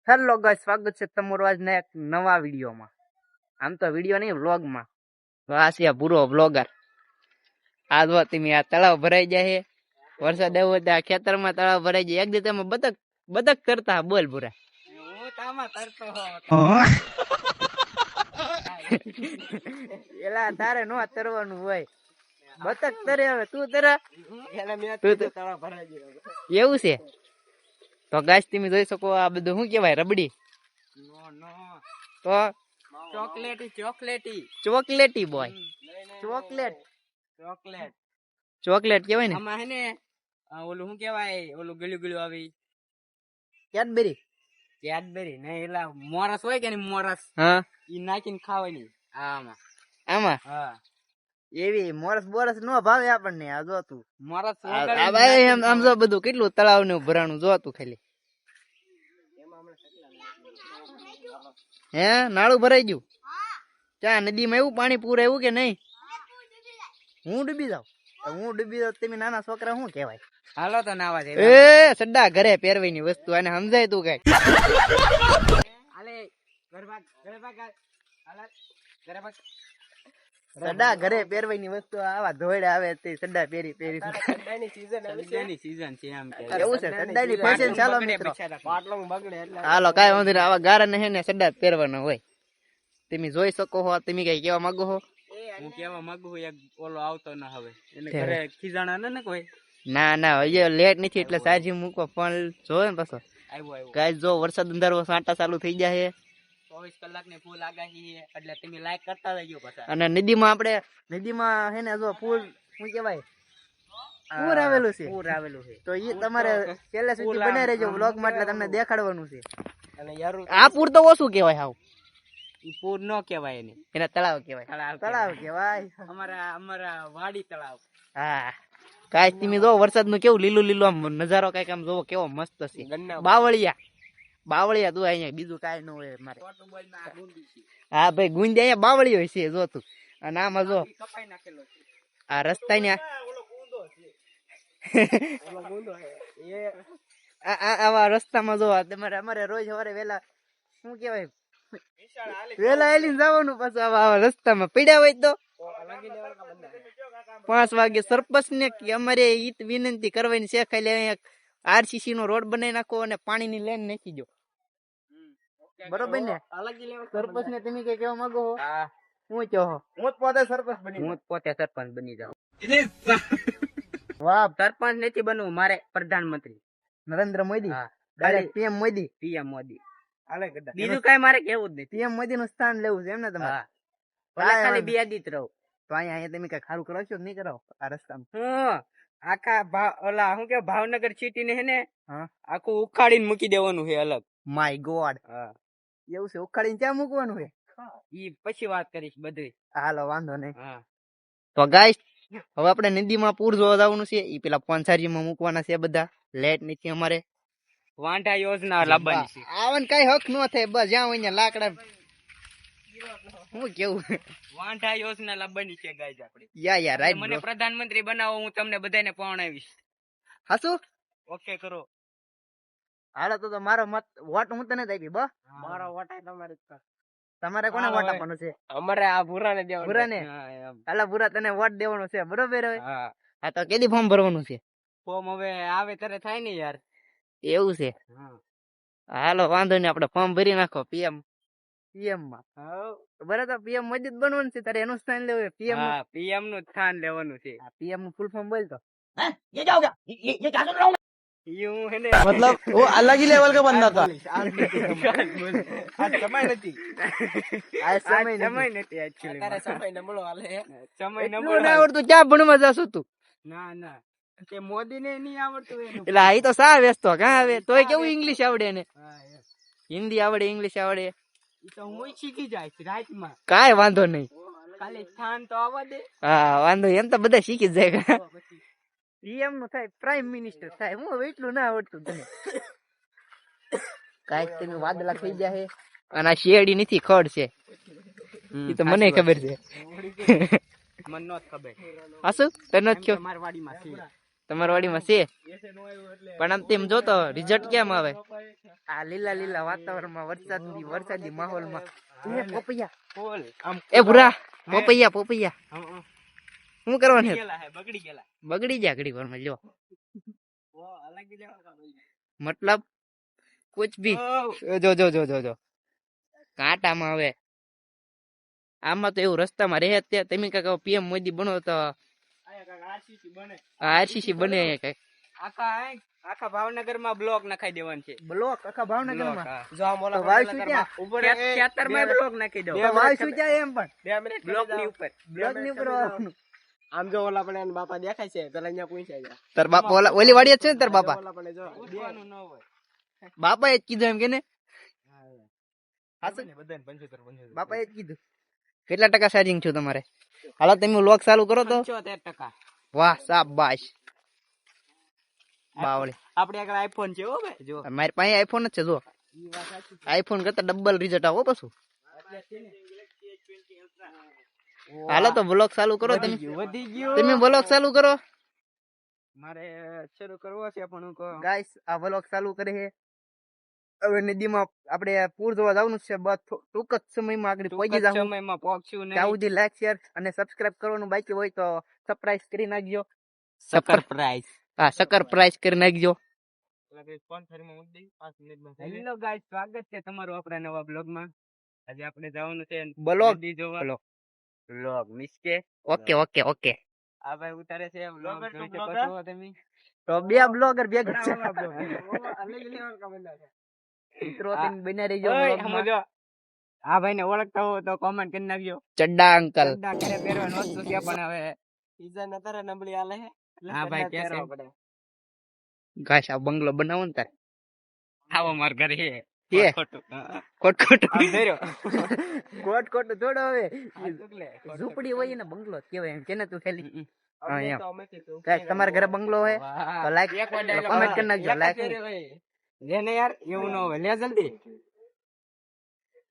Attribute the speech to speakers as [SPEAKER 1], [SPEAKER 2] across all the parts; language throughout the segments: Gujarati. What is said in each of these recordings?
[SPEAKER 1] હેલો ગાઈસ, સ્વાગત છે તમારું આજના એક નવા વિડીયોમાં. આમ તો વિડીયો નહીં, વ્લોગમાં. વાસિયા પૂરો વ્લોગર. આ જો તમે આ તળાવ ભરાઈ જાય છે. વરસાદ આવ્યો તો આ ખેતરમાં તળાવ ભરાઈ જાય. એક દી તમે બતક તરતા બોલ પૂરા.
[SPEAKER 2] હું તામાં તરતો
[SPEAKER 1] એલા તારે નો તરવાનું હોય. બતક તરે હવે તું તરા. એવું છે તો ગાઈસ તમે જોઈ શકો આ બધું શું કહેવાય, રબડી. તો ચોકલેટી બોય, ચોકલેટ કહેવાય ને.
[SPEAKER 2] આમાં હે ને ઓલું શું કેવાય, ઓલું ગળ્યું ગળ્યું આવી કેડબેરી ને એલા મોરસ હોય કે નહીં, મોરસ
[SPEAKER 1] હા
[SPEAKER 2] ઈ નાખીને ખાવાની
[SPEAKER 1] આમાં.
[SPEAKER 2] હા
[SPEAKER 1] એવી મોરસ બોરસ નો ભાવે આપણને. આ જો તું
[SPEAKER 2] મોરસ
[SPEAKER 1] આ ભાઈ આમ જો બધું કેટલું તળાવ ને ભરાણું જો તું ખાલી. હે નાળું ભરાઈ ગયું? ચા નદીમાં એવું પાણી પૂર આવ્યું કે નહીં? હું ડૂબી જાઉં તમે નાના છોકરા શું કેવાય?
[SPEAKER 2] હાલો તો નાવા છે.
[SPEAKER 1] એ સડા ઘરે પહેરવાની વસ્તુ આને સમજાય તું કઈ? સડા ઘરે પહેરવાની વસ્તુ આવા ધોઈડા આવે તે સડા પહેરી
[SPEAKER 2] સીઝન છે એમ કે
[SPEAKER 1] એવું છે સડાની ફેશન. ચાલો મિત્રો
[SPEAKER 2] બગડે એટલે
[SPEAKER 1] હાલો કાઈ વાંધો નહીં. આવા ગારા ને હે ને સડા પહેરવાના હોય. તમે જોઈ શકો છો. તમે કઈ કેવા માંગો છો?
[SPEAKER 2] હું કેવા માંગુ એક ઓલો આવતો ના હવે એને ઘરે ખીજાણા ને કોઈ.
[SPEAKER 1] ના હજી લેટ નથી એટલે ચાર્જિંગ મૂકો ફોન જોવે ને પાછો.
[SPEAKER 2] આવ્યો
[SPEAKER 1] ગાઈસ જો વરસાદ અંધારો સાંટા ચાલુ થઈ જાય
[SPEAKER 2] 24 કલાકની ફૂલ આગાહી છે એટલે તમે લાઈક કરતા રહેજો પાછા.
[SPEAKER 1] અને નદીમાં હે ને જો પૂર શું કેવાય, પૂર આવેલું છે. તો ઈ તમારે છેલ્લે સુધી બને રહેજો વ્લોગ માં, એટલે તમને દેખાડવાનું છે.
[SPEAKER 2] અને યાર
[SPEAKER 1] આ પૂર તો ઓછું કેવાય, હાવ
[SPEAKER 2] ઈ પૂર નો કહેવાય એને,
[SPEAKER 1] એને તળાવ કેવાય. તળાવ કેવાય
[SPEAKER 2] અમારા વાડી તળાવ.
[SPEAKER 1] હા કાંઈ તમે જો વરસાદ નું કેવું લીલું આમ નજારો કઈક આમ જોવો કેવો મસ્ત છે. બાવળિયા તું અહીંયા બીજું કાંઈ ન હોય મારે. હા ભાઈ ગુંજ અહીંયા બાવળિયો છે જો તું. અને આમાં જો આ રસ્તા ને આવા રસ્તામાં જો અમારે રોજ સવારે વેલા શું કેવાય વેલા એલીને જવાનું. પાછું આવા રસ્તામાં પડ્યા હોય તો 5 વાગે સરપંચ ને અમારે ઈ વિનંતી કરવાની છે, ખાલી આરસીસી નો રોડ બનાવી નાખો અને પાણી ની લાઈન નાખી દો. બરોબર ને? સરપંચ ને તમે કઈ કેવા માંગો છો? હું કહો? હું પોતે સરપંચ બની જાઉં. વાહ,
[SPEAKER 2] સરપંચ નથી બનવું મારે, પ્રધાનમંત્રી
[SPEAKER 1] નરેન્દ્ર મોદી. પીએમ મોદી.
[SPEAKER 2] બીજું કઈ મારે કેવું જ નહીં.
[SPEAKER 1] પીએમ મોદી નું સ્થાન લેવું છે એમ ને તમારે?
[SPEAKER 2] ખાલી બિયાદિત રહું.
[SPEAKER 1] તો અહીંયા તમે કઈ ખારું કરો છો નહીં કરો આ રસ્તામાં?
[SPEAKER 2] હું આખા ઓલા શું કે ભાવનગર સિટી ને હે ને આખું ઉખાડીને મૂકી દેવાનું છે અલગ.
[SPEAKER 1] માય ગોડ, એવું છે? ઉખાડીને ક્યાં મૂકવાનું છે?
[SPEAKER 2] ઈ પછી વાત કરીશ બધી.
[SPEAKER 1] હાલો વાંધો નહીં. તો ગાઈસ હવે આપણે નદીમાં પૂર જોવા જવાનું છે. ઈ પેલા પોંછારીમાં મૂકવાના છે બધા. લેટ નથી અમારે.
[SPEAKER 2] વાંઢા યોજના લાવવાની છે.
[SPEAKER 1] આવન કઈ હક નો થાય. બસ જ્યાં હોય લાકડા હું કેવું
[SPEAKER 2] વાંઢા યોજના લાવવાની છે ગાઈસ આપણે.
[SPEAKER 1] યા રાઈટ.
[SPEAKER 2] મને પ્રધાનમંત્રી બનાવો, હું તમને બધાને પહોંચાડીશ.
[SPEAKER 1] હાસુ
[SPEAKER 2] ઓકે કરો.
[SPEAKER 1] હાલો તો મારો મત વોટ હું તને જ આપી. બસ
[SPEAKER 2] મારો વોટ તમારે
[SPEAKER 1] તમારે કોને વોટ આપવાનો છે?
[SPEAKER 2] અમારે આ ભૂરાને દેવાનો.
[SPEAKER 1] ભૂરાને? હાલા ભૂરા તને વોટ દેવાનો છે, બરોબર? હવે હા તો કેદી ફોર્મ ભરવાનું છે?
[SPEAKER 2] ફોર્મ હવે આવે ત્યારે થાય ને યાર.
[SPEAKER 1] એવું છે? હાલો વાંધો નહીં, આપણે ફોર્મ ભરી નાખો પીએમ માં. બરાબર, પીએમ મોદી જ બનવાનું છે તારે. એનું સ્થાન લેવું?
[SPEAKER 2] પીએમ નું સ્થાન લેવાનું છે.
[SPEAKER 1] પીએમ નું ફૂલ ફોર્મ બોલ તો.
[SPEAKER 3] मतलब वो अलग ही लेवल का बंदा था.
[SPEAKER 2] સમય નથી
[SPEAKER 1] આવડતું. ક્યાં ભણવા જશો તું?
[SPEAKER 2] ના તે મોદી ને નહીં આવડતું
[SPEAKER 1] એટલે આ તો સા વેચતો ક્યાં આવે? તોય કેવું ઇંગ્લિશ આવડે ને, હિન્દી આવડે, ઇંગ્લિશ આવડે.
[SPEAKER 2] તો હું શીખી જાય રાતમાં.
[SPEAKER 1] કાંઈ વાંધો નહીં,
[SPEAKER 2] ખાલી સ્થાન તો આવવા દે.
[SPEAKER 1] હા વાંધો એમ તો બધા શીખી જ જાય. પીએમ નું થાય, પ્રાઇમ મિનિસ્ટર થાય. હું હવે એટલું ના આવડતું તને. કાંઈક તમે વાદળા થઈ જાય. અને આ શેરડી નથી, ખડ છે. એ તો મને ખબર છે.
[SPEAKER 2] મને નો ખબર.
[SPEAKER 1] હાસુ તને જ કયો?
[SPEAKER 2] મારી વાડીમાં છે.
[SPEAKER 1] તમારા વાડીમાં છે પણ આમ તેમ જોતો રિઝલ્ટ કેમ આવે આ લીલા લીલા વાતાવરણમાં વરસાદી માહોલમાં એ પોપૈયા એ ભૂરા પોપૈયા શું કરવાનું બગડી ગયા ઘડી વારમાં જો મતલબ કુછ ભી જો કાંટામાં હવે આમાં તો એવું રસ્તામાં રહે જ તમે કાંઈક પીએમ મોદી બનો તો આરસીસી બને કઈક
[SPEAKER 2] આખા ભાવનગર માં બ્લોક નખાઈ દેવાનું છે.
[SPEAKER 1] બ્લોક આખા ભાવનગર માં
[SPEAKER 2] જો આમ ઓલા ખેતર માં બ્લોક નાખી દો
[SPEAKER 1] એમ પણ
[SPEAKER 2] બ્લોક ની ઉપર
[SPEAKER 1] આવવાનું.
[SPEAKER 2] આમ જો ઓલા પણ બાપા દેખાય છે પેલા અહીંયા પૂછાય જાય
[SPEAKER 1] તાર બાપા ઓલી વાડી જ છે ને તાર બાપા
[SPEAKER 2] ઓલા પણ જો દેવાનું ન હોય
[SPEAKER 1] બાપા એ જ કીધું એમ કે ને
[SPEAKER 2] બધાને 75
[SPEAKER 1] બાપા એ જ કીધું. કેટલા ટકા ચાર્જિંગ છું તમારે? હાલો તમે લોક ચાલુ કરો તો
[SPEAKER 2] 75%.
[SPEAKER 1] વાહ શાબાશ બાવળી.
[SPEAKER 2] આપણે આગળ આઈફોન છે હો ભાઈ જો
[SPEAKER 1] મારી પાસે આઈફોન જ છે જો આઈફોન કરતા ડબલ રિઝલ્ટ આવો પાછું. હાલો તો બ્લોગ ચાલુ કરો તમે
[SPEAKER 2] વધી ગયું
[SPEAKER 1] તમે બ્લોગ ચાલુ કરો.
[SPEAKER 2] મારે શરૂ કરવો છે પણ હું
[SPEAKER 1] ગાઈસ આ બ્લોગ ચાલુ કરે છે. હવે નદીમાં આપણે પૂર જોવા જવાનું છે બસ ટૂંક જ સમયમાં આગળ પહોંચી જાવ.
[SPEAKER 2] સમયમાં પહોંચ્યું ને
[SPEAKER 1] ત્યાં સુધી લાઈક શેર અને સબસ્ક્રાઇબ કરવાનું બાકી હોય તો સરપ્રાઈઝ કરી નાખજો.
[SPEAKER 2] સરપ્રાઈઝ
[SPEAKER 1] હા સરપ્રાઈઝ કરી નાખજો.
[SPEAKER 2] હેલો ગાઈસ સ્વાગત છે તમારું આપણા નવા બ્લોગમાં. આજે આપણે જવાનું છે
[SPEAKER 1] બ્લોગ
[SPEAKER 2] નદી જોવા. બ્લોગ મિસકે
[SPEAKER 1] ઓકે
[SPEAKER 2] આ ભાઈ ઉતારે છે બ્લોગ જોઈ શકો છો તમે.
[SPEAKER 1] તો બે બ્લોગર ભેગા છે મિત્રો તમે બને રહેજો બ્લોગમાં.
[SPEAKER 2] આ ભાઈ ને ઓળખતા હો તો કોમેન્ટ કરી નાખજો.
[SPEAKER 1] ચડ્ડા અંકલ
[SPEAKER 2] ચડ્ડા ક્યારે પહેરવાની વસ્તુ છે પણ હવે ઈજા નતારે નબળી આલે હે. હા ભાઈ કે છે
[SPEAKER 1] ગાઈસ આ બંગલો બનાવો ને તાર
[SPEAKER 2] આવો માર ઘરે હે
[SPEAKER 1] કે કોટ થોડો હવે
[SPEAKER 2] આ
[SPEAKER 1] ઝૂંપડી હોય ને બંગલો કેવાય એમ કેને તું ખાલી હા એમ ગાઈસ તમારા ઘરે બંગલો હોય તો લાઈક કોમેન્ટ કરી નાખજો. લાઈક
[SPEAKER 2] જેને યાર એવું ન હોય લે જલ્દી.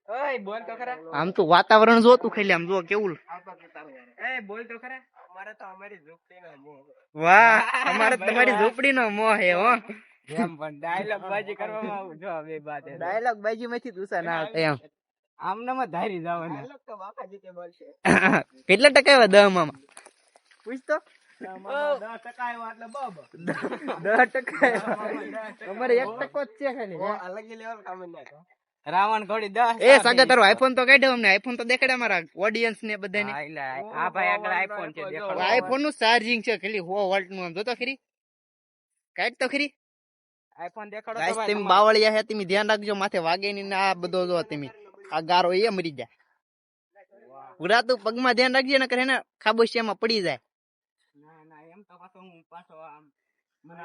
[SPEAKER 2] ઓય બોલ તો ખરા.
[SPEAKER 1] આમ તો વાતાવરણ જો તું ખાલી આમ જો કેવું.
[SPEAKER 2] એ બોલ તો ખરા. અમારે તો અમારી ઝૂંપડીનો મોહ.
[SPEAKER 1] વાહ અમારે તમારી ઝૂંપડીનો મોહ હે હો.
[SPEAKER 2] એમ પણ ડાયલોગ બાજી કરવામાં આવું જો બે વાત છે.
[SPEAKER 1] ડાયલોગ બાજી માંથી દુસા ના આવતા એમ.
[SPEAKER 2] આમનામાં ધારી જવાના ડાયલોગ તો બાપાજી કે બોલશે.
[SPEAKER 1] કેટલા ટકા આવ્યા 10 માં? પૂછ તો
[SPEAKER 2] 10% આવ્યો એટલે બબ
[SPEAKER 1] 10% અમારે 1% જ છે ખાલી.
[SPEAKER 2] અલગ લેવલ કામ ના રાવણ ઘોડી 10.
[SPEAKER 1] એ સાગા તારો આઈફોન તો કાઢ્યો અમને. આઈફોન તો દેખાડે અમારા ઓડિયન્સ ને બધાને.
[SPEAKER 2] આ ભાઈ આગળ આઈફોન છે દેખાડો.
[SPEAKER 1] આઈફોન નું ચાર્જિંગ છે ખાલી 100 વોલ્ટ નું. આમ જોતો ખરી કાઢ તો ખરી.
[SPEAKER 2] આઈફોન દેખાડો
[SPEAKER 1] ગાઈસ
[SPEAKER 2] તો ભાઈ.
[SPEAKER 1] તમે બાવળિયા હે તમે ધ્યાન રાખજો માથે વાગે ની. આ બધો જો તમે આ ગારો એ મરી જાય. પૂરા તું પગમાં ધ્યાન રાખજે ને કરે ને ખાબોશિયામાં પડી જાય.
[SPEAKER 2] ના એમ તો પાછો આમ મને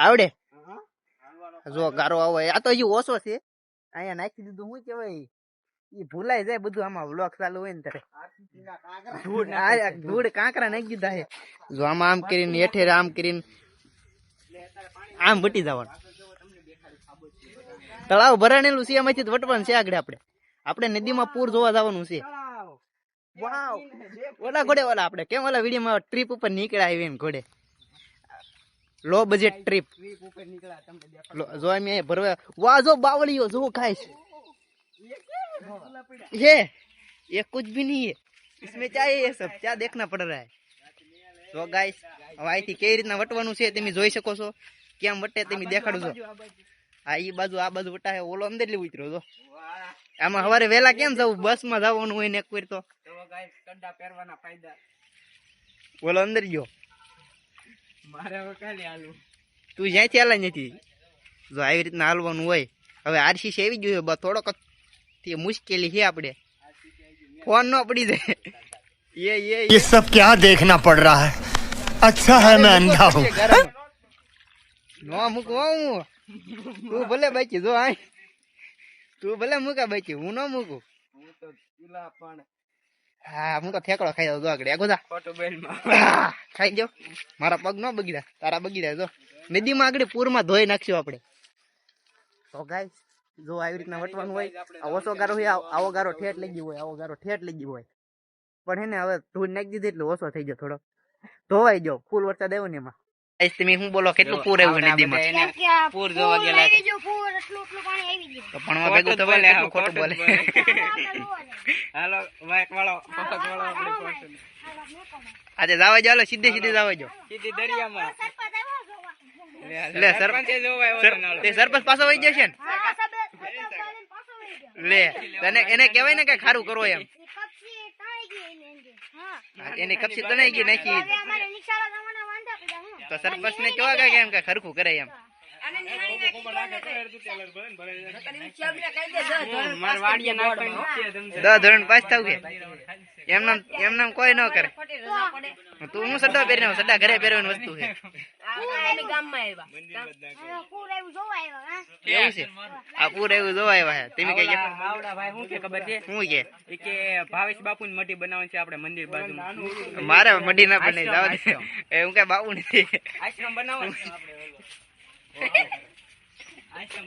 [SPEAKER 1] આવડે જો ગારો આવો. આ તો હજી ઓછો છે. અહીંયા નાખી દીધું શું કેવાય ઈ ભૂલાઈ જાય બધું. આમાં વ્લોગ ચાલુ હોય ને ત્યારે ધૂળ કાંકરા નાખી દીધા છે. જો આમાં આમ કરીને હેઠે આમ કરીને આમ વટી જવાનું. તળાવ ભરાણેલું છે એમાંથી વટવાનું છે. આગળ આપણે નદીમાં પૂર જોવા જવાનું છે. વાવ ઓલા ઘોડે ઓલા આપણે કેમ ઓલા વિડીયોમાં ટ્રીપ ઉપર નીકળ્યા આવી એમ ઘોડે. લો બજેટ ટ્રીપ
[SPEAKER 2] ઉપર નીકળ્યા તમને દેખાડો.
[SPEAKER 1] जो मैं भरवा वाह जो बावलियो जो गाइस ये कुछ भी नहीं है इसमें क्या है ये सब क्या देखना पड़ रहा है. तो गाइस હવે અહીંથી કેવી રીતના વટવાનું છે તમે જોઈ શકો છો. કેમ વટે તમે દેખાડું છો. આ ઈ બાજુ આ બાજુ વટા ઓલો અંદર લેવું ઉતર્યો જો. આમાં સવારે વેલા કેમ જવું? બસ માં જવાનું હોય ને એક વાર તો
[SPEAKER 2] ગાઈસ કડા પહેરવાના ફાયદા.
[SPEAKER 1] ઓલો અંદર ગયો.
[SPEAKER 2] મારે હવે કાલે હાલું.
[SPEAKER 1] તું જ્યાંથી હાલા નથી. જો આવી રીતના હાલવાનું હોય. હવે આરસીસી આવી ગયું બસ થોડોક મુશ્કેલી છે. આપણે ફોન નો પડી જાય.
[SPEAKER 4] ये सब क्या देखना पड़ रहा है. अच्छा है मैं अंधा हूँ.
[SPEAKER 1] નો મૂકવા હું. તું ભલે બાકી જો આ તું ભલે મૂકા બાકી હું ન મૂકું.
[SPEAKER 2] હું તો ચૂલા પણ
[SPEAKER 1] હા હું તો ઠેકડો ખાઈ દઉં. આગળ આગોદા
[SPEAKER 2] ફોટો બેલમાં
[SPEAKER 1] ખાઈ જાવ. મારા પગ ન બગડ્યા તારા બગડ્યા. જો નદીમાં આગળ પૂરમાં ધોઈ નાખશું આપણે. તો ગાઈસ જો આવી રીતના વટવાનું હોય. આ ઓછો ગારો હોય આવો ગારો ઠેઠ લઈ ગયો હોય. આવો ગારો ઠેઠ લઈ ગયો હોય પણ હે ને હવે ધૂળ નાખી દીધી એટલે ઓછો થઈ ગયો. થોડો ધોવાઈ ગયો. ફૂલ વરસાદ આવ્યો ને એમાં તમે શું બોલો કેટલું પૂર આવ્યું નદીમાં
[SPEAKER 2] એને પૂર જોવા ગયેલા હતા.
[SPEAKER 1] તો ભણવા ભેગું તો બોલે એટલું ખોટું બોલે
[SPEAKER 2] હાલો વાયક વાળો ફોટો વાળો આપણે ફોટો
[SPEAKER 1] આજે જાવા જો હાલો સીધે સીધે જાવા જો
[SPEAKER 2] સીધી દરિયામાં
[SPEAKER 1] લે
[SPEAKER 2] સરપંચે જોવા આવ્યો હતો નાળો.
[SPEAKER 1] તે સરપંચ પાછો વહી જશે ને લે તને એને કહેવાય ને કે ખારું કરો એમ હા, એની કપસી તણાઈ ગઈ નાખી તો સરપંચ ને કેવા કે એમ કે ખરખું કરે એમ
[SPEAKER 2] માર વાડીએ નાખવાનું છે તમને.
[SPEAKER 1] 10 ધોરણ પાસ થાવ કે એમનામ કોઈ ન કરે તું હું સડા પહેરીને સડા ઘરે પહેરવાની વસ્તુ છે એવું છે આ પૂર એવું જોવા આવ્યા છે તમે કઈ
[SPEAKER 2] આવડા ભાઈ શું કે ખબર છે
[SPEAKER 1] શું કે
[SPEAKER 2] ઈ કે ભાવેશ બાપુ ની મઢી બનાવવાની છે આપણે મંદિર બાજુ
[SPEAKER 1] મારે મડી ના બને જવા દે એ હું કઈ બાબુ નથી
[SPEAKER 2] આશ્રમ બનાવવાનો છે આપણે